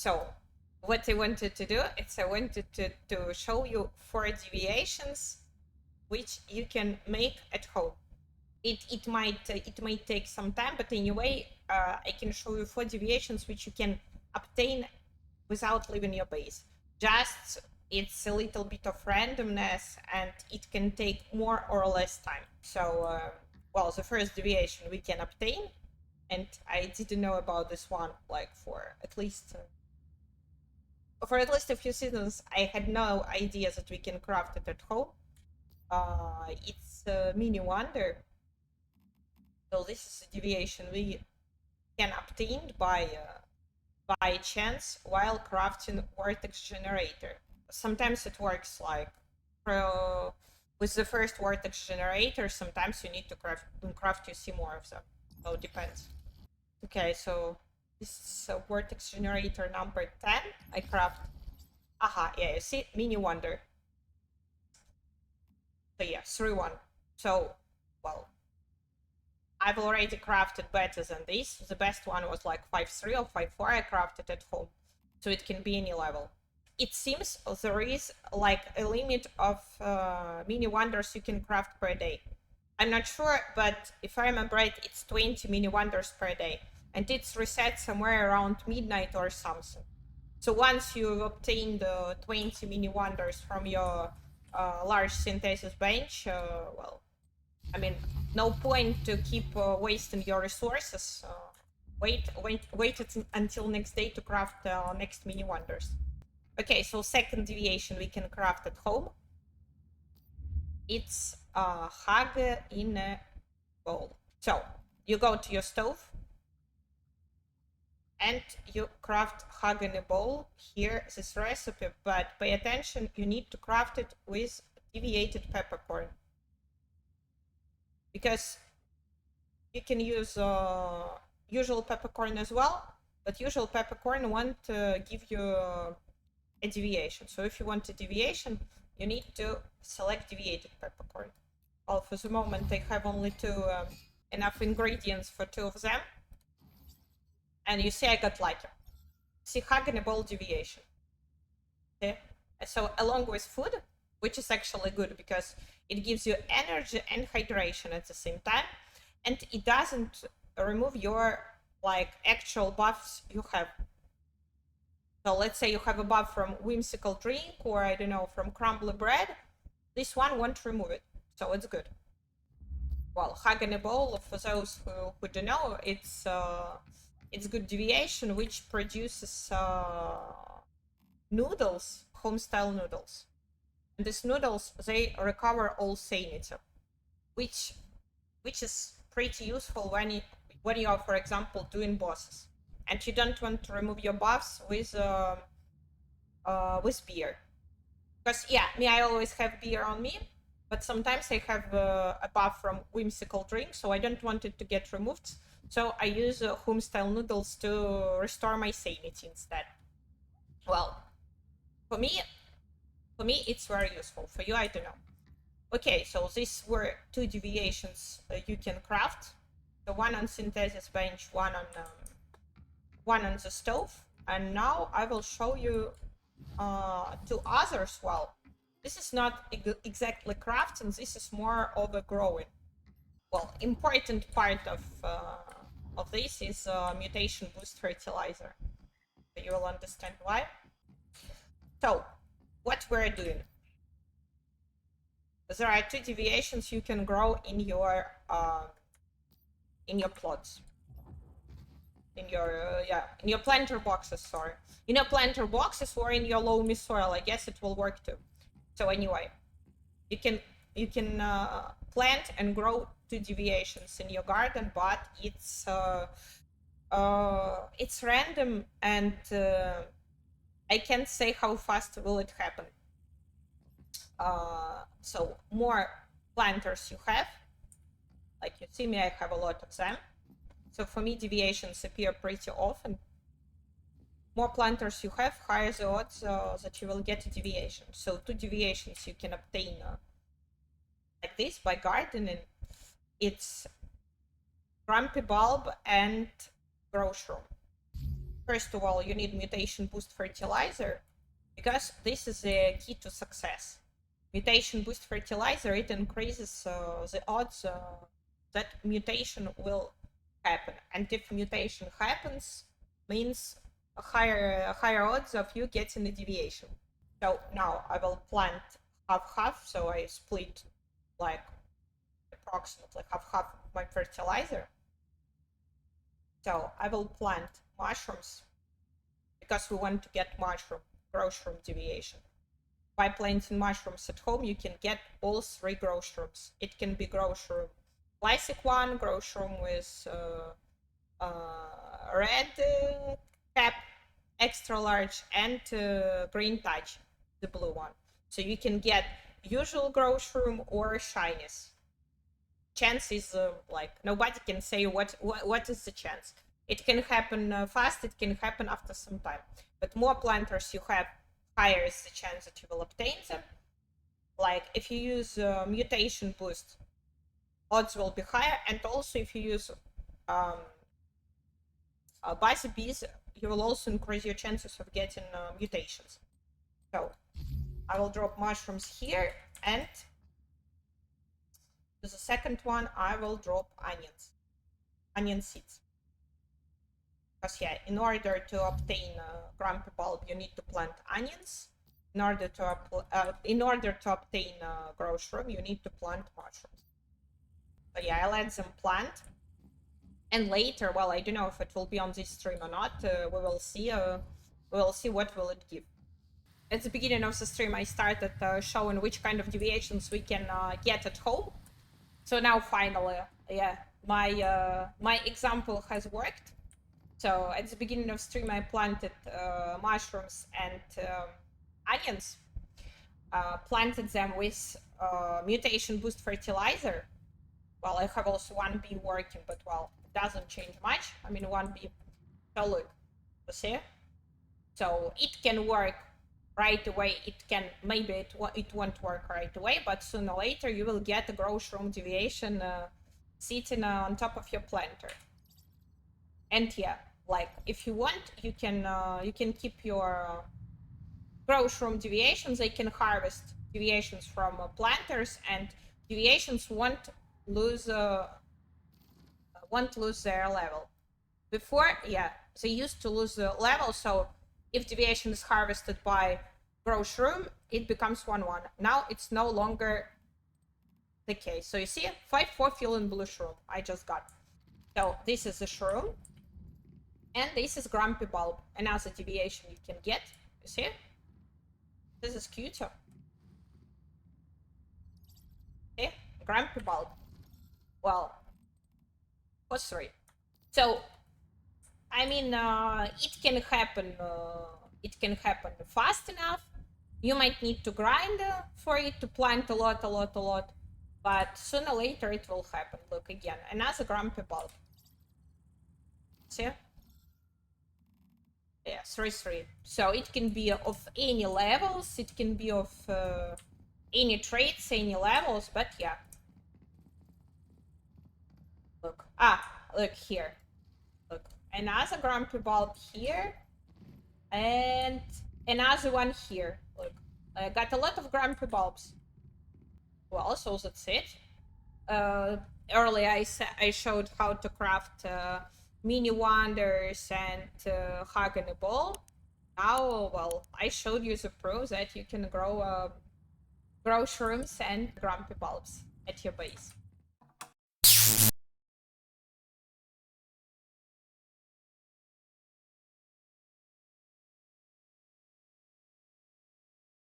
So what I wanted to do is I wanted to show you 4 deviations which you can make at home. It might take some time, but anyway, I can show you 4 deviations which you can obtain without leaving your base. Just it's a little bit of randomness, and it can take more or less time. So, well, the first deviation we can obtain, and I didn't know about this one like for at least a few seasons. I had no idea that we can craft it at home. It's a mini wonder. So this is a deviation we can obtain by chance while crafting vortex generator. Sometimes it works like with the first vortex generator. Sometimes you need to craft you see more of them. So it depends. Okay, so this is a vortex generator number 10. I craft. Aha, yeah, you see, mini wonder. So yeah, 3-1. So, well, I've already crafted better than this. The best one was like 5-3 or 5-4 I crafted at home. So it can be any level. It seems there is like a limit of mini wonders you can craft per day. I'm not sure, but if I remember right, it's 20 mini wonders per day. And it's reset somewhere around midnight or something. So once you obtain the 20 mini wonders from your large synthesis bench, well, I mean, no point to keep wasting your resources. Wait until next day to craft next mini wonders. Okay, so second deviation we can craft at home. It's a hug in a bowl. So you go to your stove and you craft hug in a bowl. Here this recipe, but pay attention, you need to craft it with deviated peppercorn, because you can use usual peppercorn as well, but usual peppercorn won't give you a deviation. So if you want a deviation, you need to select deviated peppercorn. Well, for the moment I have only enough ingredients for 2 of them, and you see I got lucky. See, hug in a bowl deviation. Okay, so along with food, which is actually good because it gives you energy and hydration at the same time, and it doesn't remove your like actual buffs you have. So let's say you have a buff from whimsical drink, or I don't know, from crumbly bread. This one won't remove it, so it's good. Well, hug in a bowl, for those who don't know, it's good deviation which produces noodles, home style noodles. And these noodles, they recover all sanity, which is pretty useful when you are, for example, doing bosses, and you don't want to remove your buffs with beer. Because yeah, I always have beer on me, but sometimes I have a buff from whimsical drink, so I don't want it to get removed. So I use home style noodles to restore my sanity instead. Well, for me it's very useful. For you, I don't know. Okay, so these were 2 deviations you can craft. The one on synthesis bench, one on the stove, and now I will show you 2 others. Well, this is not exactly crafting. This is more of a growing. Well, important part of this is mutation boost fertilizer. You will understand why. So, what we're doing? There are 2 deviations you can grow in your plots, in your planter boxes. Sorry, in your planter boxes or in your loamy soil. I guess it will work too. So anyway, you can plant and grow 2 deviations in your garden, but it's random, and I can't say how fast will it happen. So more planters you have, like you see me, I have a lot of them. So for me, deviations appear pretty often. More planters you have, higher the odds that you will get a deviation. So 2 deviations you can obtain like this by gardening. It's Grumpy Bulb and Growshroom. First of all, you need mutation boost fertilizer, because this is the key to success. Mutation boost fertilizer, it increases the odds that mutation will happen. And if mutation happens, means a higher odds of you getting a deviation. So now I will plant half-half, so I split like approximately half-half my fertilizer. So I will plant mushrooms because we want to get Growshroom deviation. By planting mushrooms at home, you can get all 3 Growshrooms. It can be Growshroom classic one, Growshroom with red cap, extra large, and green touch, the blue one. So you can get usual Growshroom or shinies. Chance is like nobody can say what is the chance. It can happen fast, it can happen after some time. But more planters you have, higher is the chance that you will obtain them. Like if you use mutation boost, odds will be higher, and also if you use buzzy bees, you will also increase your chances of getting mutations. So I will drop mushrooms here, and to the second one I will drop onion seeds. Because yeah, in order to obtain grumpy bulb, you need to plant onions. In order to obtain Growshroom, you need to plant mushrooms. So yeah, I let them plant, and later, well, I don't know if it will be on this stream or not. We will see. We will see what will it give. At the beginning of the stream, I started showing which kind of deviations we can get at home. So now finally, yeah, my example has worked. So at the beginning of stream, I planted mushrooms and onions. Planted them with mutation boost fertilizer. Well, I have also 1B working, but well, it doesn't change much. I mean, 1B. So look, you see? So it can work right away. Maybe it won't work right away, but sooner or later you will get a Growshroom deviation sitting on top of your planter. And yeah, like if you want, you can keep your Growshroom deviations. They can harvest deviations from planters, and deviations won't lose their level. Before, yeah, they used to lose the level, so if deviation is harvested by Growshroom, it becomes 1-1. Now it's no longer the case. So you see, 5-4 feeling blue shroom I just got. So this is a shroom, and this is grumpy bulb, another deviation you can get. You see, this is cuter. Okay, grumpy bulb. Well, for 3. So I mean, it can happen. It can happen fast enough. You might need to grind for it to plant a lot, but sooner or later it will happen. Look again, another grumpy bulb. See? Yeah, 3-3. So it can be of any levels. It can be of any traits, any levels. But yeah. Look. Look here. Look, another grumpy bulb here, and another one here. Look, I got a lot of grumpy bulbs. Well, so that's it. Earlier I showed how to craft mini wonders and hug in a ball. Now, well, I showed you the proof that you can grow shrooms and grumpy bulbs at your base.